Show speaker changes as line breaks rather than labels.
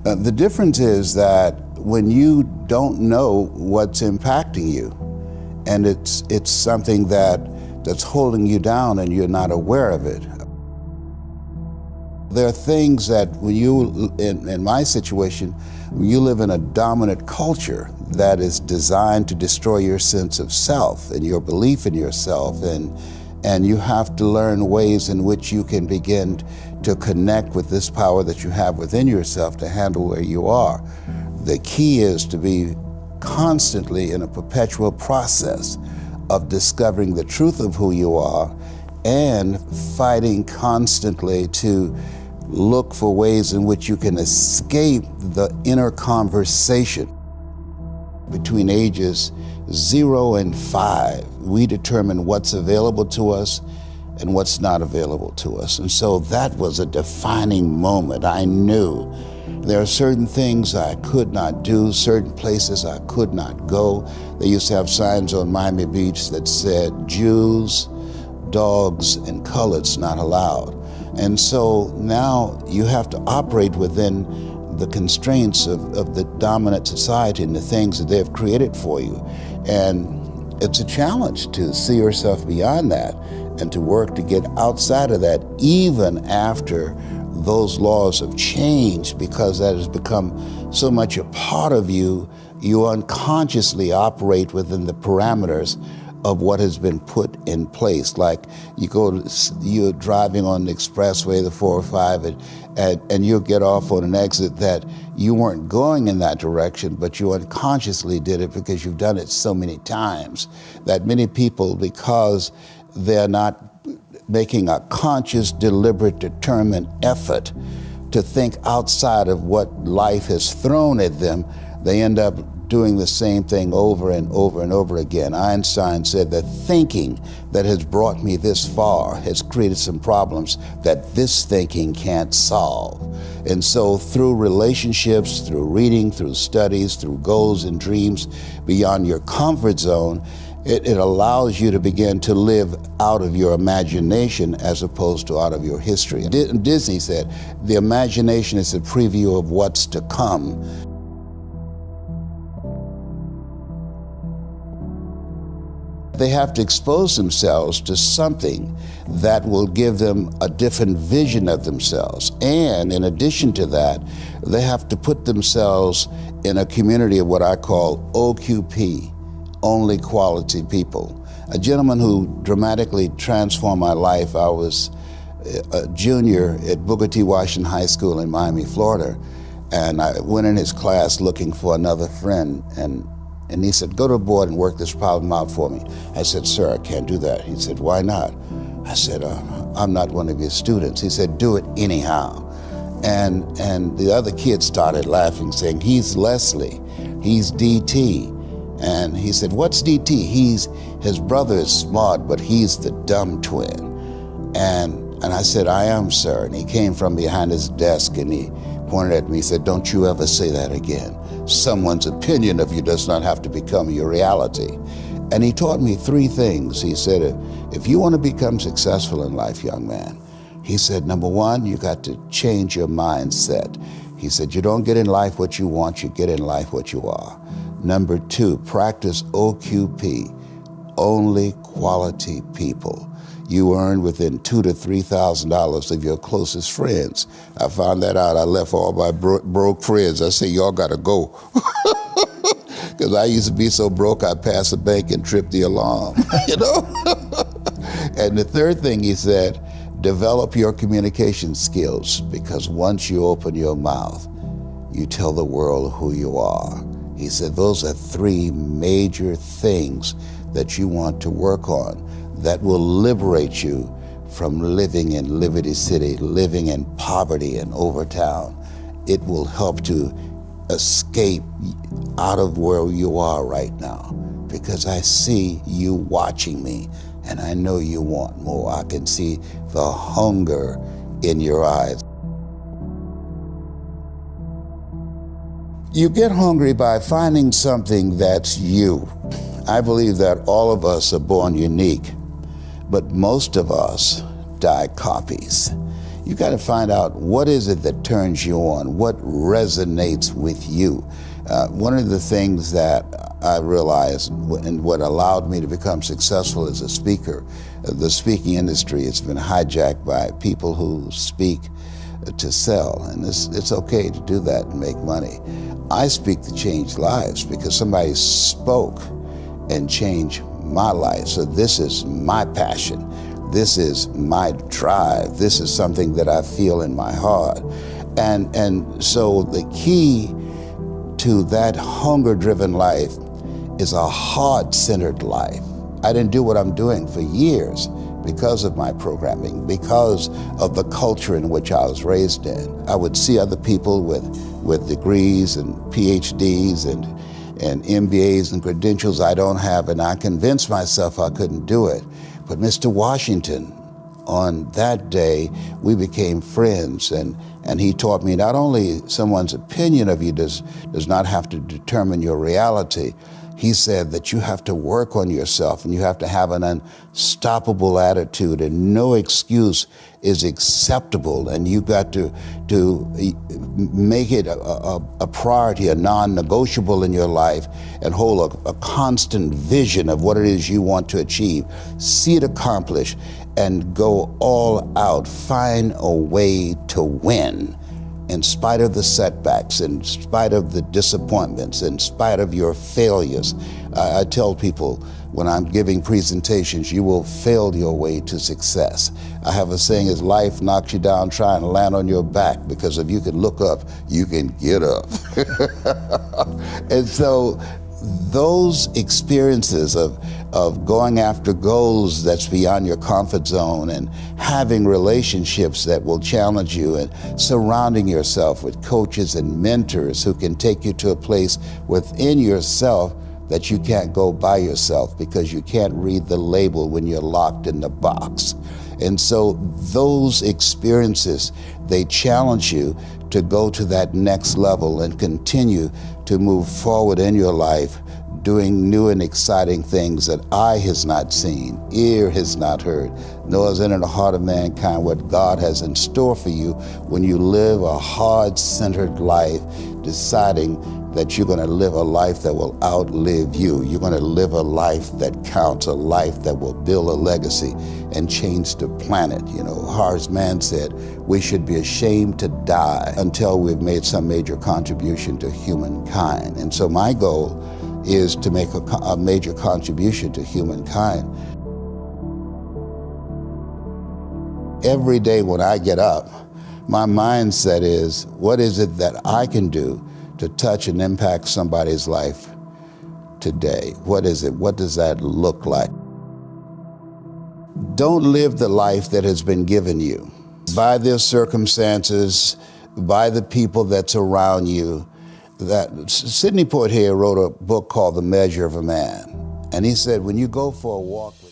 The difference is that when you don't know what's impacting you, and it's something that's holding you down and you're not aware of it. There are things that when you, in my situation, when you live in a dominant culture that is designed to destroy your sense of self and your belief in yourself, and you have to learn ways in which you can begin to connect with this power that you have within yourself to handle where you are. The key is to be constantly in a perpetual process of discovering the truth of who you are and fighting constantly to look for ways in which you can escape the inner conversation. Between ages 0 and 5, we determine what's available to us and what's not available to us. And so that was a defining moment. I knew there are certain things I could not do, certain places I could not go. They used to have signs on Miami Beach that said, Jews, dogs, and coloreds not allowed. And so now you have to operate within the constraints of the dominant society and the things that they've created for you. And it's a challenge to see yourself beyond that and to work to get outside of that, even after those laws have changed, because that has become so much a part of you. You unconsciously operate within the parameters of what has been put in place. Like you're driving on the expressway, the 405, and you'll get off on an exit that you weren't going in that direction, but you unconsciously did it because you've done it so many times that many people, because they're not making a conscious, deliberate, determined effort to think outside of what life has thrown at them, they end up doing the same thing over and over and over again. Einstein said that thinking that has brought me this far has created some problems that this thinking can't solve. And so through relationships, through reading, through studies, through goals and dreams beyond your comfort zone, it allows you to begin to live out of your imagination as opposed to out of your history. Disney said, the imagination is a preview of what's to come. They have to expose themselves to something that will give them a different vision of themselves. And in addition to that, they have to put themselves in a community of what I call OQP, only quality people. A gentleman who dramatically transformed my life, I was a junior at Booker T. Washington High School in Miami, Florida, and I went in his class looking for another friend, and he said, go to the board and work this problem out for me. I said, sir, I can't do that. He said, why not? I said, I'm not one of your students. He said, do it anyhow. And the other kids started laughing, saying, he's Leslie, he's DT. And he said, what's DT? His brother is smart, but he's the dumb twin. And I said, I am, sir. And he came from behind his desk and he pointed at me, he said, don't you ever say that again. Someone's opinion of you does not have to become your reality. And he taught me 3 things. He said, if you want to become successful in life, young man, he said, number 1, you got to change your mindset. He said, you don't get in life what you want, you get in life what you are. Number 2, practice OQP, only quality people. You earn within $2,000 to $3,000 of your closest friends. I found that out. I left all my broke friends. I said, y'all gotta go. Because I used to be so broke, I'd pass a bank and trip the alarm, you know? And the 3rd thing he said, develop your communication skills, because once you open your mouth, you tell the world who you are. He said, those are 3 major things that you want to work on that will liberate you from living in Liberty City, living in poverty in Overtown. It will help to escape out of where you are right now, because I see you watching me and I know you want more. I can see the hunger in your eyes. You get hungry by finding something that's you. I believe that all of us are born unique, but most of us die copies. You got to find out what is it that turns you on, what resonates with you. One of the things that I realized and what allowed me to become successful as a speaker, the speaking industry has been hijacked by people who speak to sell, and it's okay to do that and make money. I speak to change lives because somebody spoke and changed my life. So this is my passion. This is my drive. This is something that I feel in my heart. And so the key to that hunger-driven life is a heart-centered life. I didn't do what I'm doing for years because of my programming, because of the culture in which I was raised in. I would see other people with degrees and PhDs and MBAs and credentials I don't have, and I convinced myself I couldn't do it. But Mr. Washington, on that day, we became friends, and he taught me not only someone's opinion of you does not have to determine your reality. He said that you have to work on yourself and you have to have an unstoppable attitude, and no excuse is acceptable, and you got to make it a priority, a non-negotiable in your life, and hold a constant vision of what it is you want to achieve. See it accomplished and go all out. Find a way to win. In spite of the setbacks, in spite of the disappointments, in spite of your failures. I tell people when I'm giving presentations, you will fail your way to success. I have a saying, as life knocks you down, try and land on your back, because if you can look up, you can get up. And so those experiences of going after goals that's beyond your comfort zone, and having relationships that will challenge you, and surrounding yourself with coaches and mentors who can take you to a place within yourself that you can't go by yourself because you can't read the label when you're locked in the box. And so those experiences, they challenge you to go to that next level and continue to move forward in your life, doing new and exciting things that eye has not seen, ear has not heard, nor has entered the heart of mankind what God has in store for you when you live a heart-centered life, deciding that you're going to live a life that will outlive you. You're going to live a life that counts, a life that will build a legacy and change the planet. You know, Horace Mann said, we should be ashamed to die until we've made some major contribution to humankind. And so my goal is to make a major contribution to humankind. Every day when I get up, my mindset is, what is it that I can do to touch and impact somebody's life today? What is it? What does that look like? Don't live the life that has been given you by the circumstances, by the people that's around you. That Sidney Poitier wrote a book called The Measure of a Man. And he said, when you go for a walk with